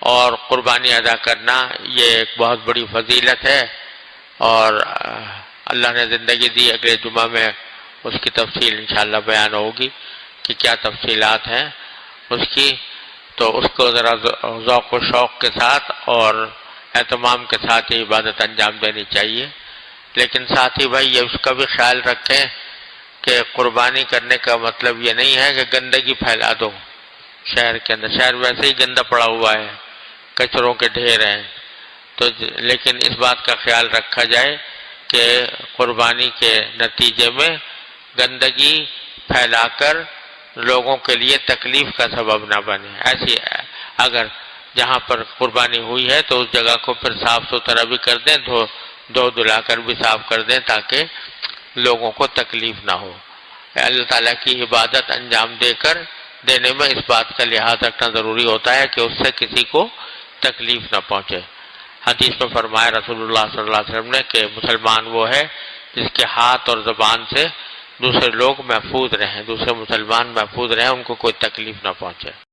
اور قربانی ادا کرنا یہ ایک بہت بڑی فضیلت ہے، اور اللہ نے زندگی دی، اگلے جمعہ میں اس کی تفصیل انشاءاللہ بیان ہوگی کہ کیا تفصیلات ہیں اس کی، تو اس کو ذرا ذوق و شوق کے ساتھ اور اہتمام کے ساتھ یہ عبادت انجام دینی چاہیے۔ لیکن ساتھی بھائی یہ اس کا بھی خیال رکھیں کہ قربانی کرنے کا مطلب یہ نہیں ہے کہ گندگی پھیلا دو شہر کے اندر، شہر ویسے ہی گندا پڑا ہوا ہے، کچروں کے ڈھیر ہیں، تو لیکن اس بات کا خیال رکھا جائے کہ قربانی کے نتیجے میں گندگی پھیلا کر لوگوں کے لیے تکلیف کا سبب نہ بنے۔ ایسی اگر جہاں پر قربانی ہوئی ہے تو اس جگہ کو پھر صاف ستھرا بھی کر دیں، دھو دھلا کر بھی صاف کر دیں تاکہ لوگوں کو تکلیف نہ ہو۔ اللہ تعالیٰ کی عبادت انجام دینے میں اس بات کا لحاظ رکھنا ضروری ہوتا ہے کہ اس سے کسی کو تکلیف نہ پہنچے۔ حدیث میں فرمایا رسول اللہ صلی اللہ علیہ وسلم نے کہ مسلمان وہ ہے جس کے ہاتھ اور زبان سے دوسرے لوگ محفوظ رہیں، دوسرے مسلمان محفوظ رہیں، ان کو کوئی تکلیف نہ پہنچے۔